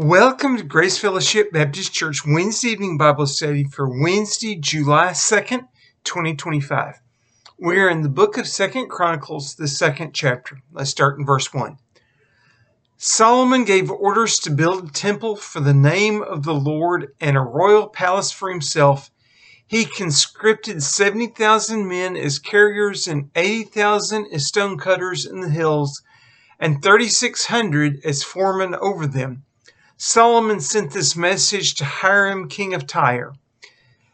Welcome to Grace Fellowship Baptist Church Wednesday evening Bible study for Wednesday, July 2nd, 2025. We're in the book of 2nd Chronicles, the second chapter. Let's start in verse 1. Solomon gave orders to build a temple for the name of the Lord and a royal palace for himself. He conscripted 70,000 men as carriers and 80,000 as stonecutters in the hills and 3,600 as foremen over them. Solomon sent this message to Hiram, king of Tyre.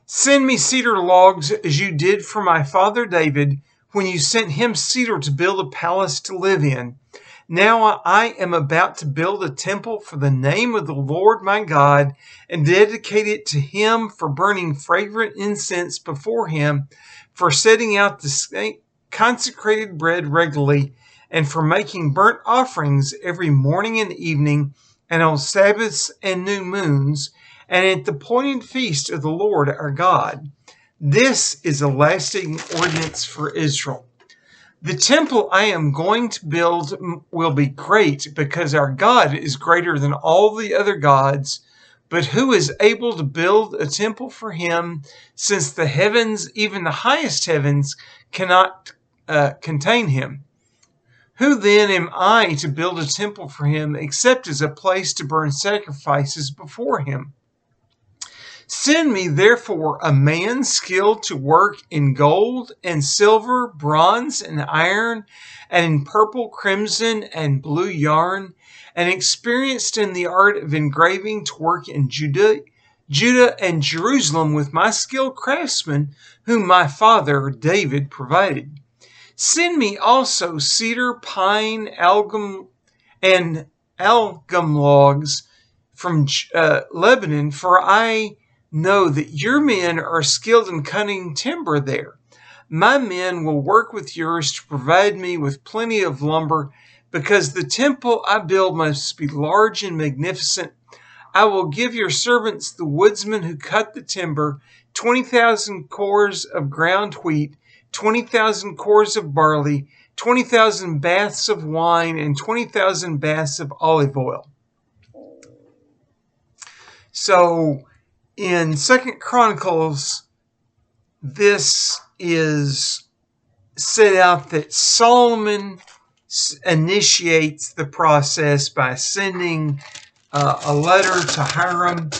Send me cedar logs as you did for my father David when you sent him cedar to build a palace to live in. Now I am about to build a temple for the name of the Lord my God and dedicate it to him for burning fragrant incense before him, for setting out the consecrated bread regularly, and for making burnt offerings every morning and evening, and on Sabbaths and new moons, and at the appointed feast of the Lord our God. This is a lasting ordinance for Israel. The temple I am going to build will be great, because our God is greater than all the other gods. But who is able to build a temple for him, since the heavens, even the highest heavens, cannot contain him? Who then am I to build a temple for him, except as a place to burn sacrifices before him? Send me therefore a man skilled to work in gold and silver, bronze and iron, and in purple, crimson, and blue yarn, and experienced in the art of engraving, to work in Judah and Jerusalem with my skilled craftsmen, whom my father David provided. Send me also cedar, pine, algum logs from Lebanon, for I know that your men are skilled in cutting timber there. My men will work with yours to provide me with plenty of lumber, because the temple I build must be large and magnificent. I will give your servants, the woodsmen who cut the timber, 20,000 cores of ground wheat, 20,000 cores of barley, 20,000 baths of wine, and 20,000 baths of olive oil. So in 2nd Chronicles, this is set out that Solomon initiates the process by sending a letter to Hiram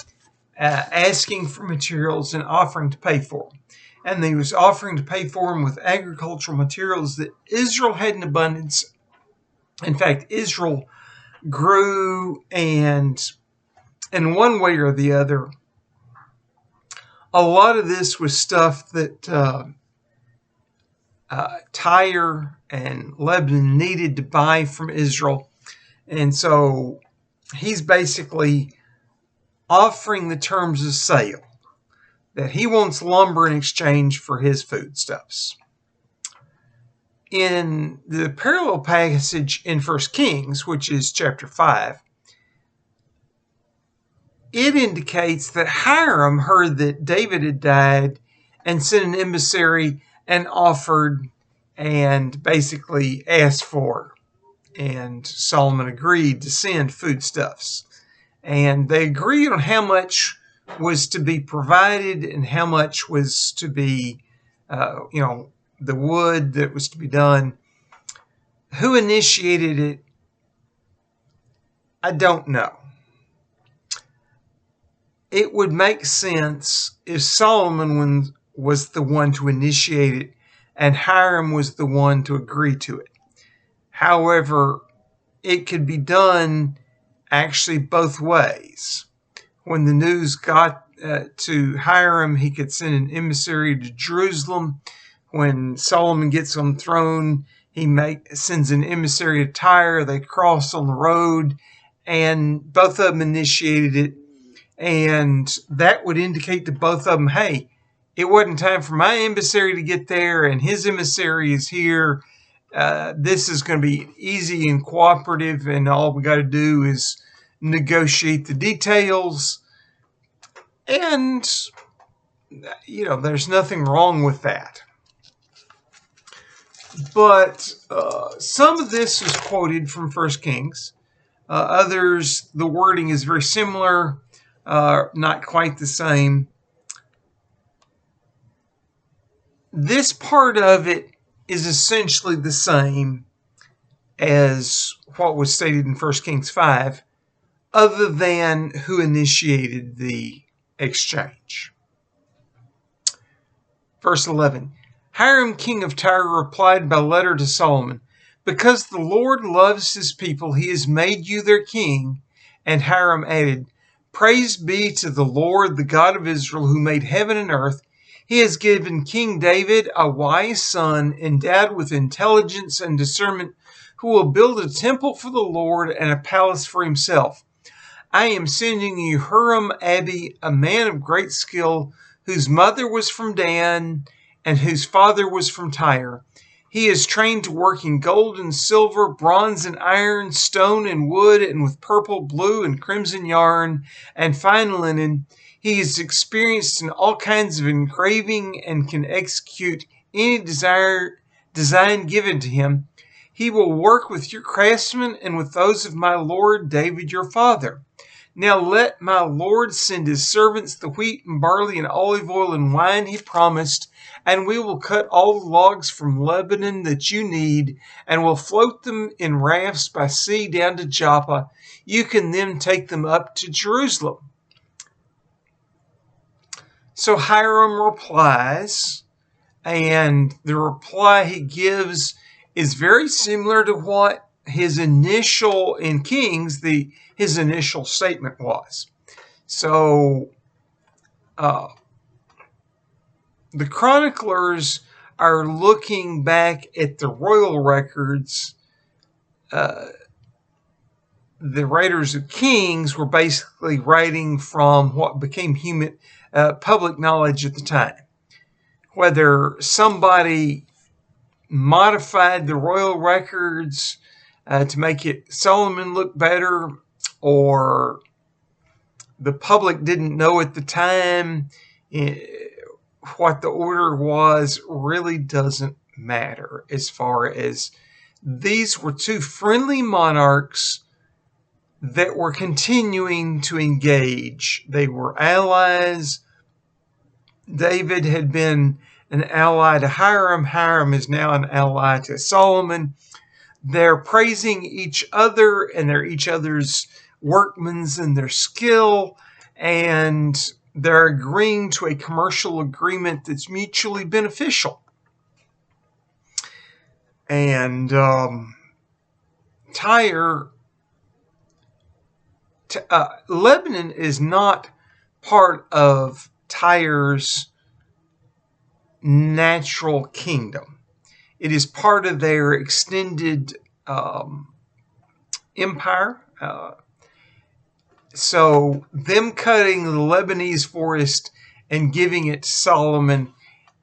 asking for materials and offering to pay for them. And he was offering to pay for them with agricultural materials that Israel had in abundance. In fact, Israel grew, and in one way or the other, a lot of this was stuff that Tyre and Lebanon needed to buy from Israel. And so he's basically offering the terms of sale, that he wants lumber in exchange for his foodstuffs. In the parallel passage in 1 Kings, which is chapter 5, it indicates that Hiram heard that David had died and sent an emissary and offered and basically asked for. And Solomon agreed to send foodstuffs. And they agreed on how much was to be provided and how much was to be, the wood that was to be done. Who initiated it? I don't know. It would make sense if Solomon was the one to initiate it and Hiram was the one to agree to it. However, it could be done actually both ways. When the news got to Hiram, he could send an emissary to Jerusalem. When Solomon gets on the throne, he sends an emissary to Tyre. They cross on the road, and both of them initiated it. And that would indicate to both of them, hey, it wasn't time for my emissary to get there, and his emissary is here. This is going to be easy and cooperative, and all we got to do is negotiate the details. And, there's nothing wrong with that. But some of this is quoted from 1 Kings. Others, the wording is very similar, not quite the same. This part of it is essentially the same as what was stated in 1 Kings 5, other than who initiated the exchange. Verse 11, Hiram, king of Tyre, replied by letter to Solomon, because the Lord loves his people, he has made you their king. And Hiram added, praise be to the Lord, the God of Israel, who made heaven and earth. He has given King David a wise son, endowed with intelligence and discernment, who will build a temple for the Lord and a palace for himself. I am sending you Hiram Abi, a man of great skill, whose mother was from Dan and whose father was from Tyre. He is trained to work in gold and silver, bronze and iron, stone and wood, and with purple, blue, and crimson yarn, and fine linen. He is experienced in all kinds of engraving and can execute any design given to him. He will work with your craftsmen and with those of my lord David your father. Now let my lord send his servants the wheat and barley and olive oil and wine he promised, and we will cut all the logs from Lebanon that you need, and will float them in rafts by sea down to Joppa. You can then take them up to Jerusalem. So Hiram replies, and the reply he gives is very similar to what his initial in Kings, his initial statement was. So the chroniclers are looking back at the royal records. The writers of Kings were basically writing from what became public knowledge at the time. Whether somebody modified the royal records to make Solomon look better, or the public didn't know at the time what the order was, really doesn't matter, as far as these were two friendly monarchs that were continuing to engage. They were allies. David had been an ally to Hiram. Hiram is now an ally to Solomon. They're praising each other, and they're each other's workmen and their skill, and they're agreeing to a commercial agreement that's mutually beneficial. And Lebanon is not part of Tyre's natural kingdom. It is part of their extended empire. So them cutting the Lebanese forest and giving it to Solomon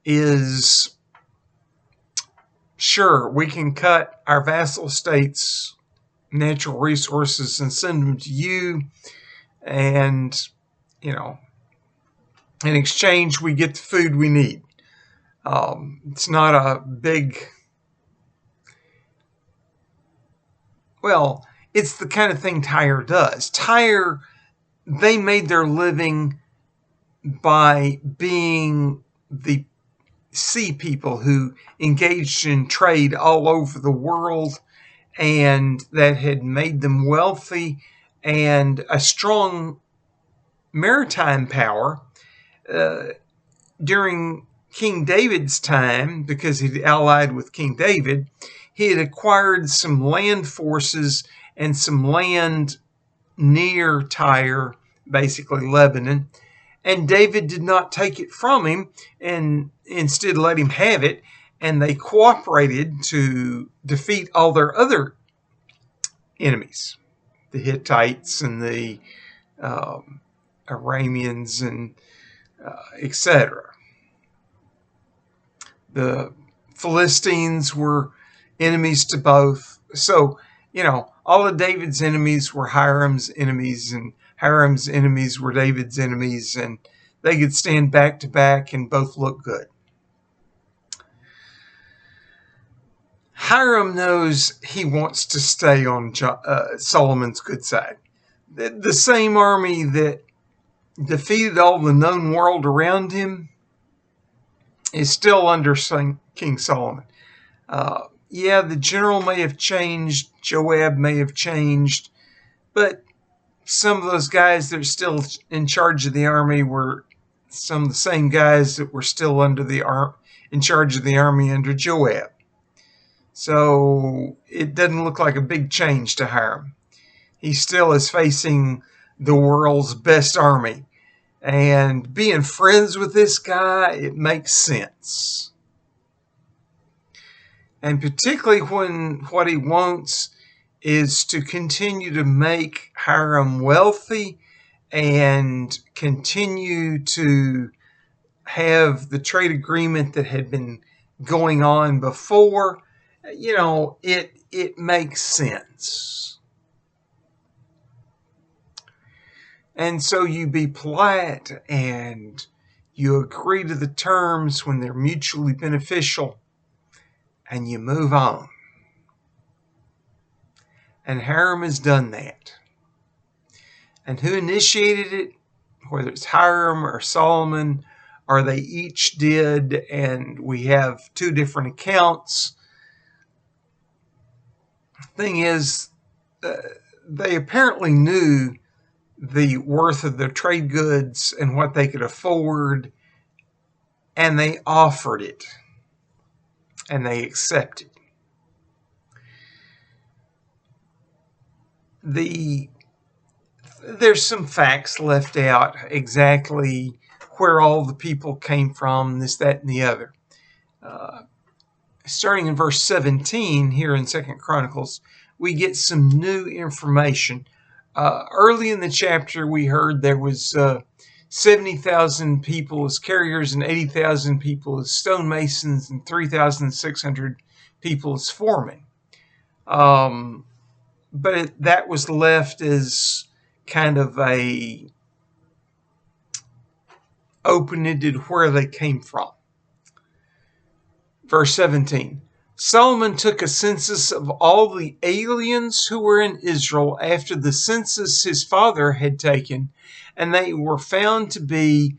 is, sure, we can cut our vassal states' natural resources and send them to you, and, in exchange we get the food we need. It's not a big, it's the kind of thing Tyre does. Tyre, they made their living by being the sea people who engaged in trade all over the world, and that had made them wealthy and a strong maritime power. During King David's time, because he'd allied with King David, he had acquired some land forces and some land near Tyre, basically Lebanon, and David did not take it from him and instead let him have it, and they cooperated to defeat all their other enemies, the Hittites and the Arameans and etc. The Philistines were enemies to both. So, all of David's enemies were Hiram's enemies, and Hiram's enemies were David's enemies, and they could stand back to back and both look good. Hiram knows he wants to stay on Solomon's good side. The same army that defeated all the known world around him is still under King Solomon. Yeah, the general may have changed, Joab may have changed, but some of those guys that are still in charge of the army were some of the same guys that were still in charge of the army under Joab. So it doesn't look like a big change to Hiram. He still is facing the world's best army. And being friends with this guy, it makes sense. And particularly when what he wants is to continue to make Hiram wealthy and continue to have the trade agreement that had been going on before. It makes sense. And so you be polite and you agree to the terms when they're mutually beneficial and you move on. And Hiram has done that. And who initiated it, whether it's Hiram or Solomon, or they each did, and we have two different accounts. Thing is, they apparently knew the worth of their trade goods and what they could afford, and they offered it, and they accepted. There's some facts left out, exactly where all the people came from, this, that, and the other. Starting in verse 17 here in 2 Chronicles, we get some new information. Early in the chapter, we heard there was 70,000 people as carriers and 80,000 people as stonemasons and 3,600 people as foremen. But that was left as kind of a open-ended where they came from. Verse 17, Solomon took a census of all the aliens who were in Israel after the census his father had taken, and they were found to be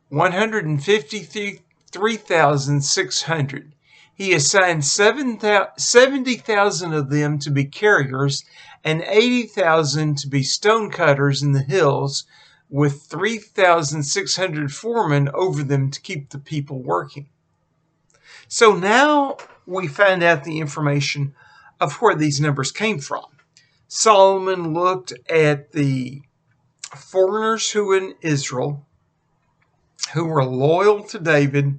153,600. He assigned 70,000 of them to be carriers and 80,000 to be stonecutters in the hills, with 3,600 foremen over them to keep the people working. So now we find out the information of where these numbers came from. Solomon looked at the foreigners who were in Israel, who were loyal to David,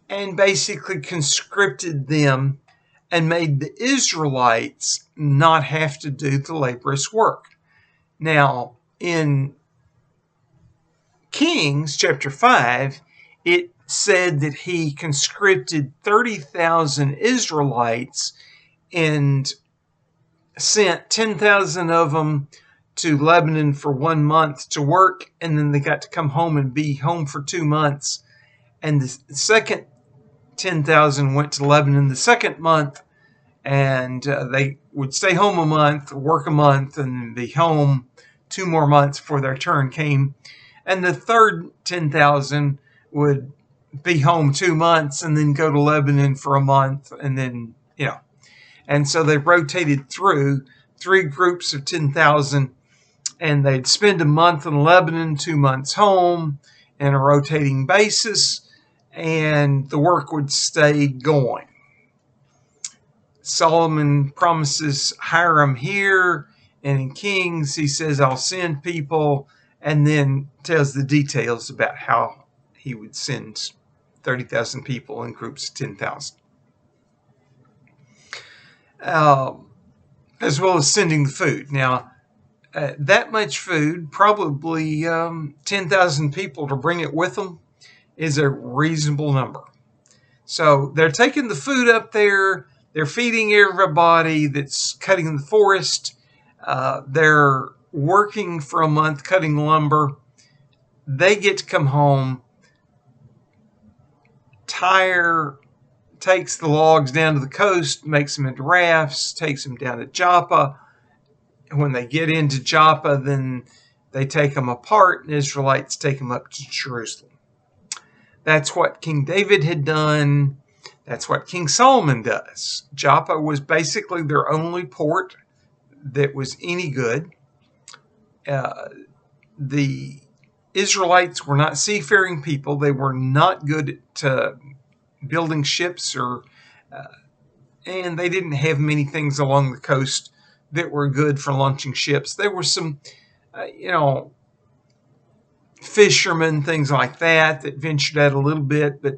and basically conscripted them and made the Israelites not have to do the laborious work. Now, in Kings chapter 5, it said that he conscripted 30,000 Israelites and sent 10,000 of them to Lebanon for 1 month to work, and then they got to come home and be home for 2 months. And the second 10,000 went to Lebanon the second month, and they would stay home a month, work a month, and be home 2 more months before their turn came. And the third 10,000 would be home 2 months and then go to Lebanon for a month, and then, And so they rotated through 3 groups of 10,000, and they'd spend a month in Lebanon, 2 months home, in a rotating basis, and the work would stay going. Solomon promises Hiram here, and in Kings he says, I'll send people, and then tells the details about how he would send 30,000 people in groups of 10,000. As well as sending the food. Now, that much food, probably 10,000 people to bring it with them, is a reasonable number. So they're taking the food up there. They're feeding everybody that's cutting the forest. They're working for a month cutting lumber. They get to come home, tire takes the logs down to the coast, makes them into rafts, takes them down to Joppa. When they get into Joppa, then they take them apart, and Israelites take them up to Jerusalem. That's what King David had done. That's what King Solomon does. Joppa was basically their only port that was any good. The Israelites were not seafaring people. They were not good at building ships, and they didn't have many things along the coast that were good for launching ships. There were some, fishermen, things like that ventured out a little bit, but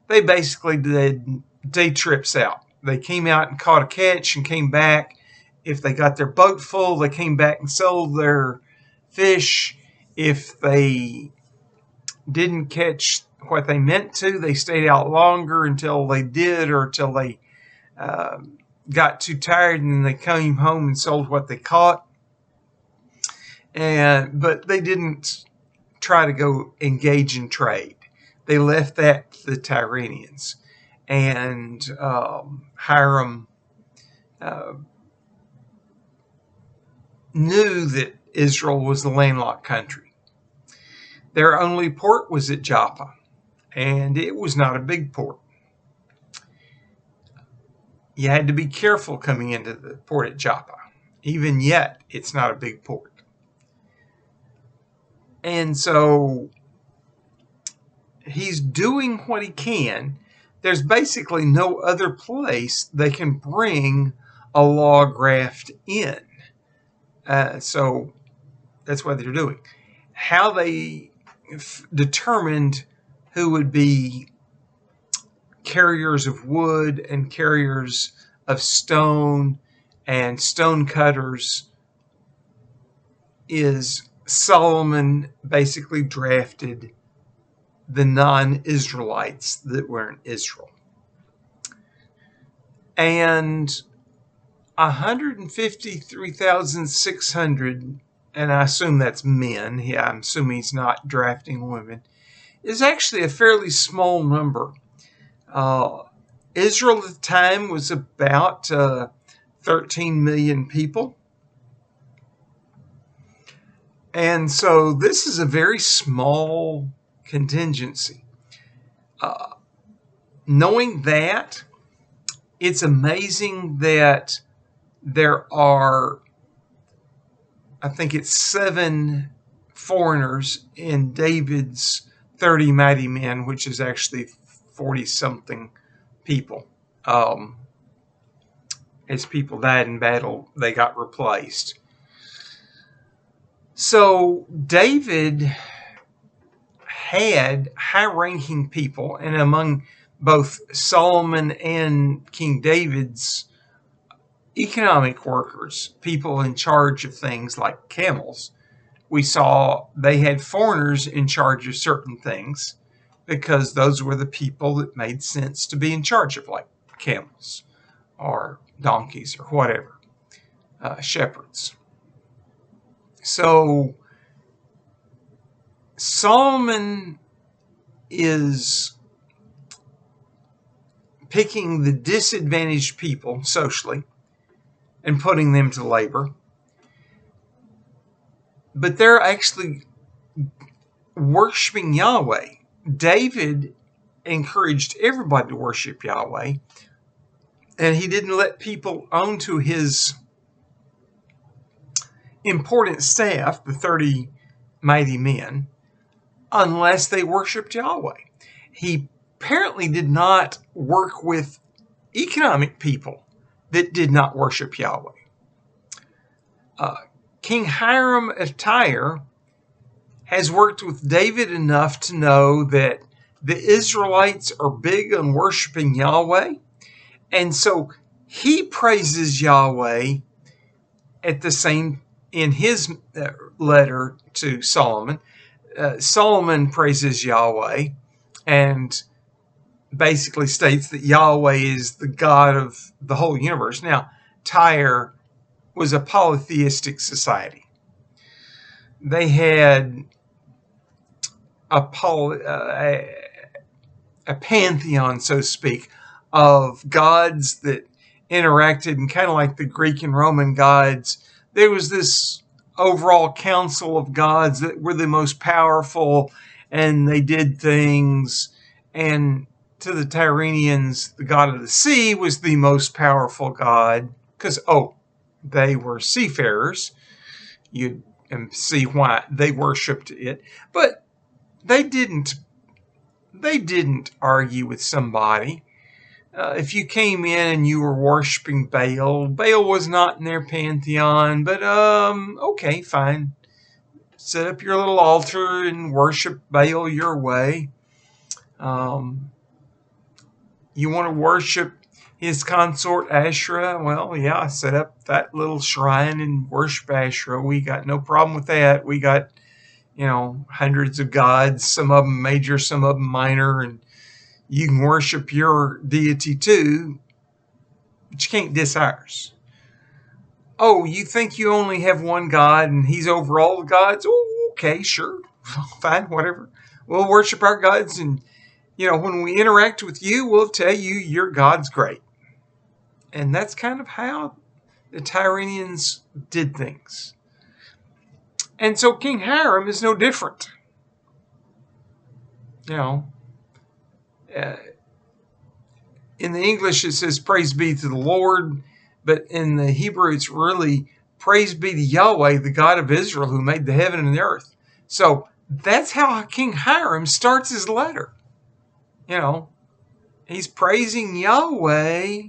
they basically did day trips out. They came out and caught a catch and came back. If they got their boat full, they came back and sold their fish. If they didn't catch what they meant to, they stayed out longer until they did, or until they got too tired, and then they came home and sold what they caught. But they didn't try to go engage in trade. They left that to the Tyrrhenians. And Hiram knew that Israel was a landlocked country. Their only port was at Joppa, and it was not a big port. You had to be careful coming into the port at Joppa. Even yet, it's not a big port. And so he's doing what he can. There's basically no other place they can bring a log raft in. So that's what they're doing. How they determined who would be carriers of wood and carriers of stone and stone cutters is Solomon basically drafted the non-Israelites that were in Israel. And 153,600, and I assume that's men, I'm assuming he's not drafting women, is actually a fairly small number. Israel at the time was about 13 million people. And so this is a very small contingency. Knowing that, it's amazing that there are, I think it's 7 foreigners in David's 30 mighty men, which is actually 40-something people. As people died in battle, they got replaced. So David had high-ranking people, and among both Solomon and King David's economic workers, people in charge of things like camels, we saw they had foreigners in charge of certain things because those were the people that made sense to be in charge of, like camels or donkeys or whatever, shepherds. So Solomon is picking the disadvantaged people socially and putting them to labor. But they're actually worshiping Yahweh. David encouraged everybody to worship Yahweh, and he didn't let people onto his important staff, the 30 mighty men, unless they worshiped Yahweh. He apparently did not work with economic people that did not worship Yahweh. King Hiram of Tyre has worked with David enough to know that the Israelites are big on worshiping Yahweh, and so he praises Yahweh at the same in his letter to Solomon. Solomon praises Yahweh and basically states that Yahweh is the God of the whole universe. Now, Tyre was a polytheistic society. They had a pantheon, so to speak, of gods that interacted, and kind of like the Greek and Roman gods, there was this overall council of gods that were the most powerful, and they did things. And to the Tyrrhenians, the god of the sea was the most powerful god because, they were seafarers. You and see why they worshipped it, but they didn't. They didn't argue with somebody. If you came in and you were worshiping Baal, Baal was not in their pantheon, but okay, fine. Set up your little altar and worship Baal your way. You want to worship his consort Asherah? Well, yeah, set up that little shrine and worship Asherah. We got no problem with that. We got, hundreds of gods, some of them major, some of them minor, and you can worship your deity too, but you can't diss ours. Oh, you think you only have one God and he's over all the gods? Oh, okay, sure. Fine, whatever. We'll worship our gods, and, when we interact with you, we'll tell you your God's great. And that's kind of how the Tyrrhenians did things. And so King Hiram is no different. In the English it says praise be to the Lord, but in the Hebrew it's really praise be to Yahweh, the God of Israel, who made the heaven and the earth. So that's how King Hiram starts his letter. He's praising Yahweh,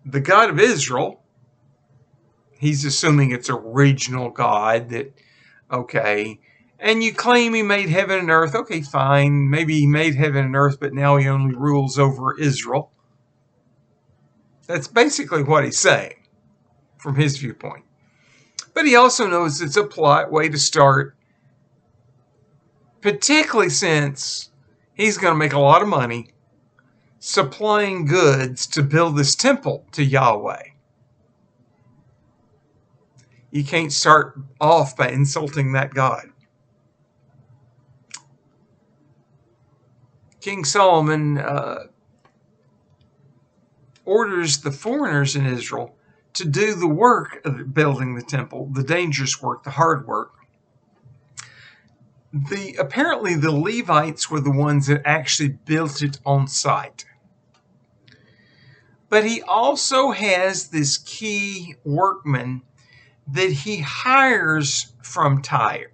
the God of Israel. He's assuming it's a regional God that, okay. And you claim he made heaven and earth. Okay, fine. Maybe he made heaven and earth, but now he only rules over Israel. That's basically what he's saying from his viewpoint. But he also knows it's a polite way to start, particularly since he's going to make a lot of money supplying goods to build this temple to Yahweh. You can't start off by insulting that God. King Solomon orders the foreigners in Israel to do the work of building the temple, the dangerous work, the hard work. Apparently the Levites were the ones that actually built it on site. But he also has this key workman that he hires from Tyre.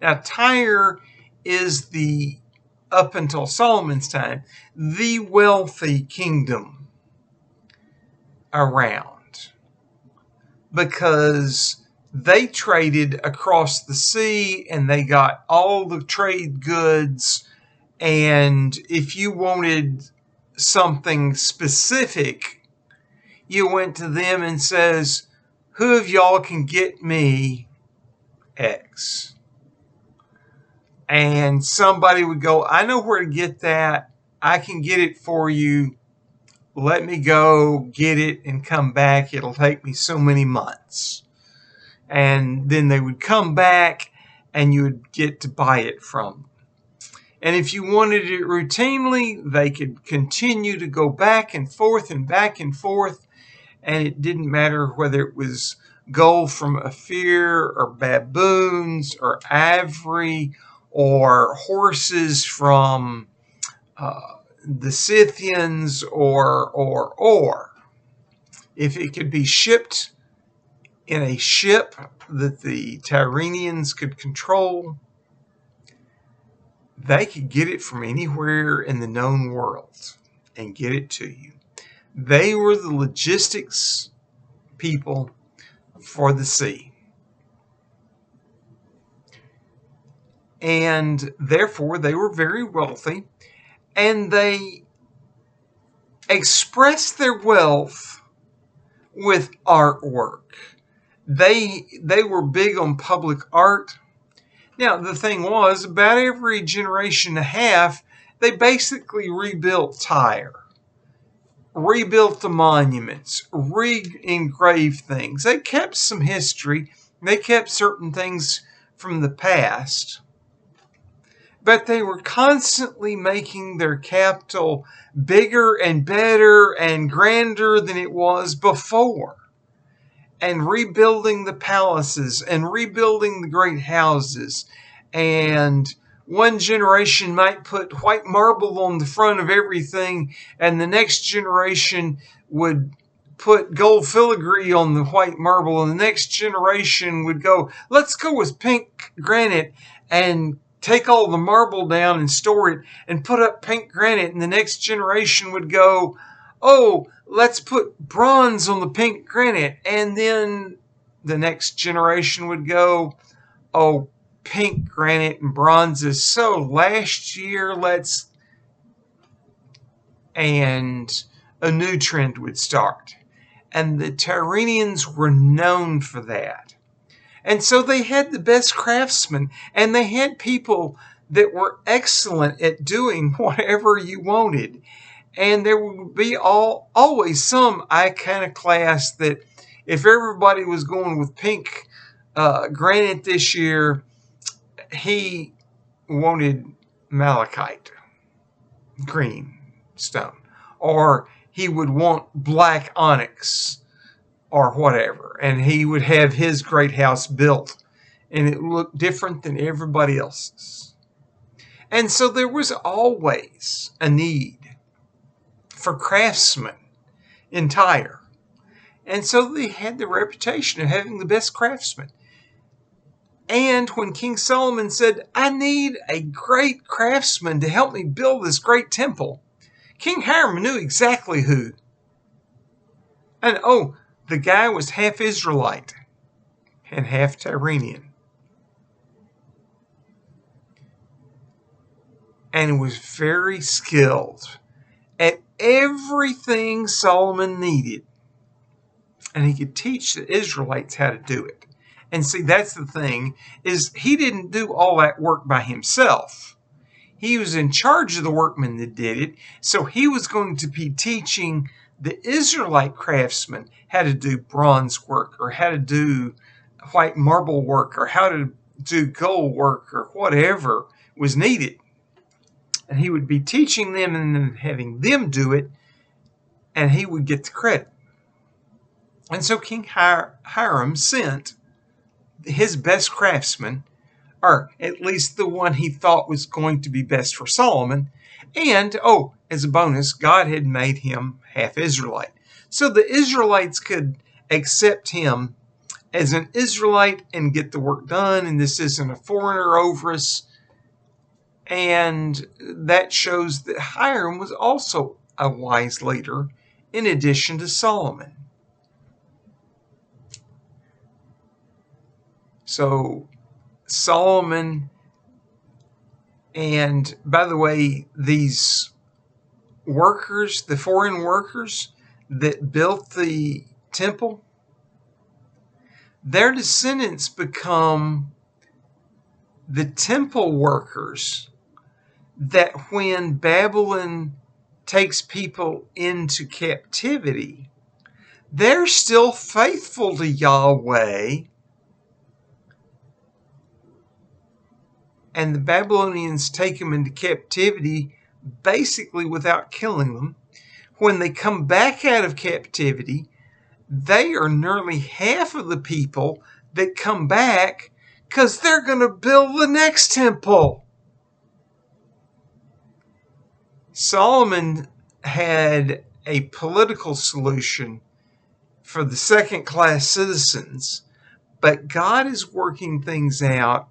Now, Tyre is up until Solomon's time, the wealthy kingdom around, because they traded across the sea and they got all the trade goods. And if you wanted something specific, you went to them and says, who of y'all can get me X? And somebody would go, I know where to get that. I can get it for you. Let me go get it and come back. It'll take me so many months. And then they would come back and you would get to buy it from them. And if you wanted it routinely, they could continue to go back and forth and back and forth. And it didn't matter whether it was gold from Ophir or baboons or ivory or horses from the Scythians or. If it could be shipped in a ship that the Tyrrhenians could control, they could get it from anywhere in the known world and get it to you. They were the logistics people for the sea. And therefore, they were very wealthy, and they expressed their wealth with artwork. They were big on public art. Now, the thing was, about every generation and a half, they basically rebuilt Tyre, rebuilt the monuments, re-engraved things. They kept some history. They kept certain things from the past. but they were constantly making their capital bigger and better and grander than it was before, and rebuilding the palaces and rebuilding the great houses. And one generation might put white marble on the front of everything, and the next generation would put gold filigree on the white marble, and the next generation would go, let's go with pink granite, and take all the marble down and store it and put up pink granite. And the next generation would go, oh, let's put bronze on the pink granite. And then the next generation would go, oh, pink granite and bronze is so last year, and a new trend would start. And the Tyrrhenians were known for that. And so they had the best craftsmen, and they had people that were excellent at doing whatever you wanted. And there would be always some iconoclast that if everybody was going with pink granite this year, he wanted malachite, green stone, or he would want black onyx or whatever, and he would have his great house built, and it looked different than everybody else's. And so there was always a need for craftsmen in Tyre. And so they had the reputation of having the best craftsmen. And when King Solomon said, I need a great craftsman to help me build this great temple, King Hiram knew exactly who. And the guy was half Israelite and half Tyrrhenian. And was very skilled at everything Solomon needed. And he could teach the Israelites how to do it. And see, that's the thing, is he didn't do all that work by himself. He was in charge of the workmen that did it. So he was going to be teaching the Israelite craftsmen how to do bronze work, or how to do white marble work, or how to do gold work, or whatever was needed. And he would be teaching them and then having them do it, and he would get the credit. And so King Hiram sent his best craftsman, or at least the one he thought was going to be best for Solomon. And, as a bonus, God had made him half Israelite. So the Israelites could accept him as an Israelite and get the work done, and this isn't a foreigner over us. And that shows that Hiram was also a wise leader in addition to Solomon. So Solomon, and by the way, these workers, the foreign workers that built the temple, their descendants become the temple workers that when Babylon takes people into captivity, they're still faithful to Yahweh. And the Babylonians take them into captivity basically without killing them. When they come back out of captivity, they are nearly half of the people that come back because they're going to build the next temple. Solomon had a political solution for the second-class citizens, but God is working things out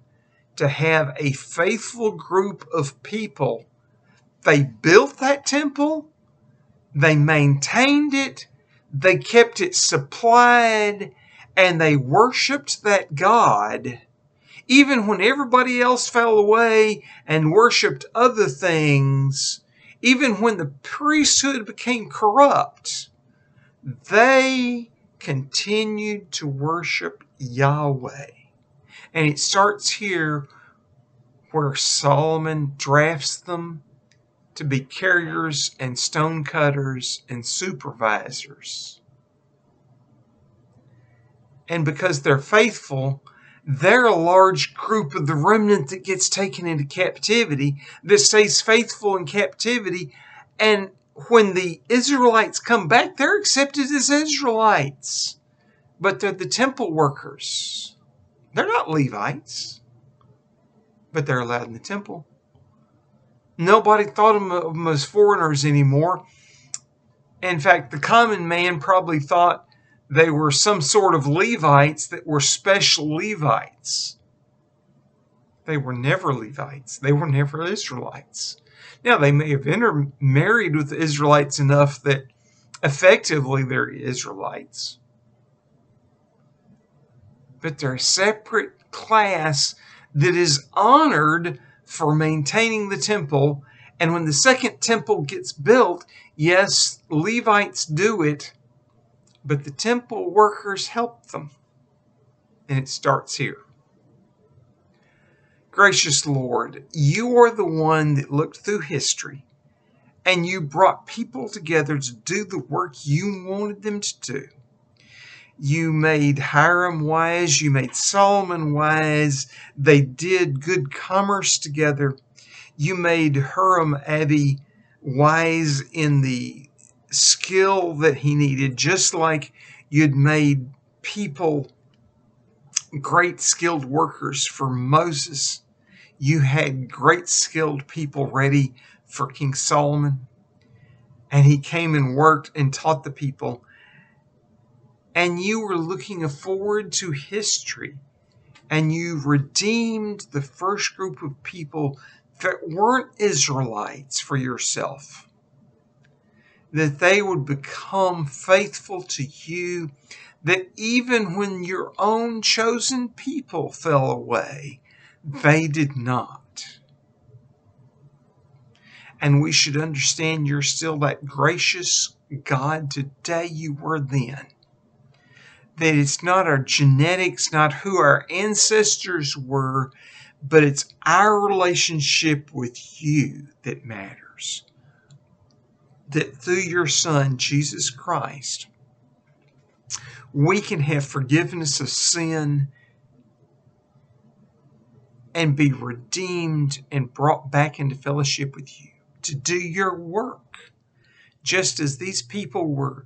to have a faithful group of people. They built that temple, they maintained it, they kept it supplied, and they worshiped that God. Even when everybody else fell away and worshiped other things, even when the priesthood became corrupt, they continued to worship Yahweh. And it starts here where Solomon drafts them to be carriers and stone cutters and supervisors. And because they're faithful, They're a large group of the remnant that gets taken into captivity, that stays faithful in captivity. And when the Israelites come back, they're accepted as Israelites. But they're the temple workers. They're not Levites, but they're allowed in the temple. Nobody thought of them as foreigners anymore. In fact, the common man probably thought they were some sort of Levites that were special Levites. They were never Levites. They were never Israelites. Now, they may have intermarried with the Israelites enough that effectively they're Israelites. But they're a separate class that is honored for maintaining the temple. And when the second temple gets built, yes, Levites do it, but the temple workers help them. And it starts here. Gracious Lord, you are the one that looked through history and you brought people together to do the work you wanted them to do. You made Hiram wise, you made Solomon wise, they did good commerce together. You made Hiram Abbey wise in the skill that he needed, just like you'd made people great skilled workers for Moses. You had great skilled people ready for King Solomon. And he came and worked and taught the people. And you were looking forward to history. And you redeemed the first group of people that weren't Israelites for yourself. That they would become faithful to you. That even when your own chosen people fell away, they did not. And we should understand you're still that gracious God today you were then. That it's not our genetics, not who our ancestors were, but it's our relationship with you that matters. That through your Son, Jesus Christ, we can have forgiveness of sin and be redeemed and brought back into fellowship with you to do your work. Just as these people were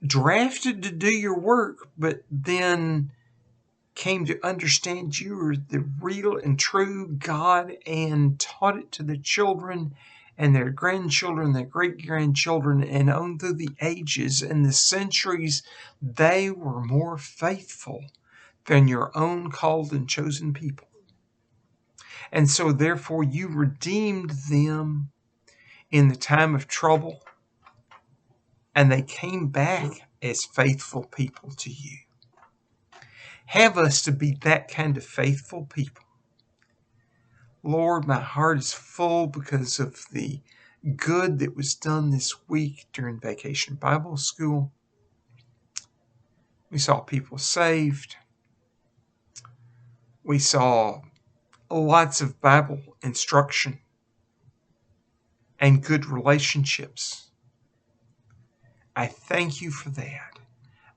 drafted to do your work, but then came to understand you were the real and true God and taught it to their children and their grandchildren, their great-grandchildren, and on through the ages and the centuries, they were more faithful than your own called and chosen people. And so therefore you redeemed them in the time of trouble, and they came back as faithful people to you. Have us to be that kind of faithful people. Lord, my heart is full because of the good that was done this week during Vacation Bible School. We saw people saved. We saw lots of Bible instruction and good relationships. I thank you for that.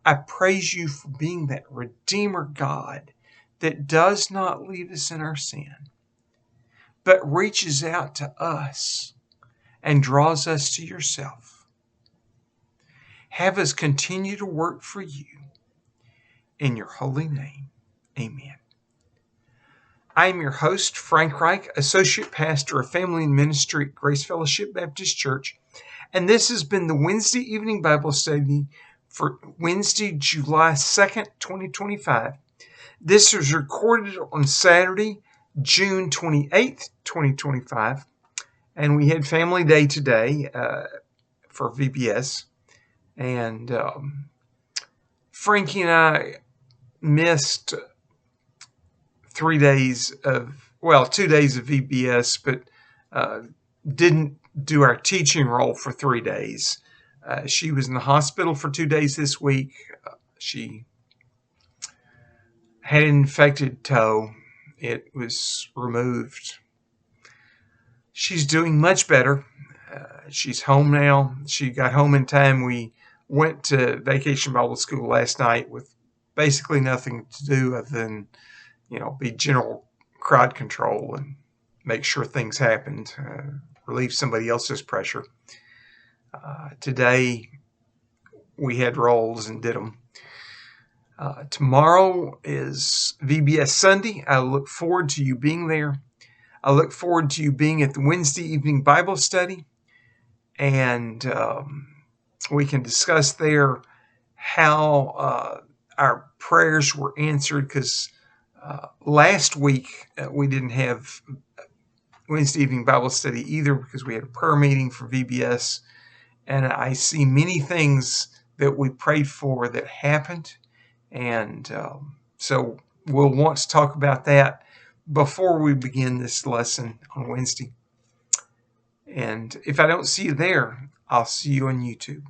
I praise you for being that Redeemer God that does not leave us in our sin, but reaches out to us and draws us to yourself. Have us continue to work for you. In your holy name, amen. I am your host, Frank Reich, Associate Pastor of Family and Ministry at Grace Fellowship Baptist Church, and this has been the Wednesday evening Bible study for Wednesday, July 2nd, 2025. This was recorded on Saturday, June 28th, 2025, and we had Family Day today for VBS, and Frankie and I missed 2 days of VBS, but didn't do our teaching role for 3 days. She was in the hospital for 2 days this week. She had an infected toe. It was removed. She's doing much better. She's home now. She got home in time. We went to Vacation Bible School last night with basically nothing to do other than be general crowd control and make sure things happen, relieve somebody else's pressure. Today, we had roles and did them. Tomorrow is VBS Sunday. I look forward to you being there. I look forward to you being at the Wednesday evening Bible study, and we can discuss there how our prayers were answered, because last week we didn't have Wednesday evening Bible study either, because we had a prayer meeting for VBS, and I see many things that we prayed for that happened, and so we'll want to talk about that before we begin this lesson on Wednesday. And if I don't see you there, I'll see you on YouTube.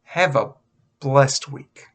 Have a blessed week.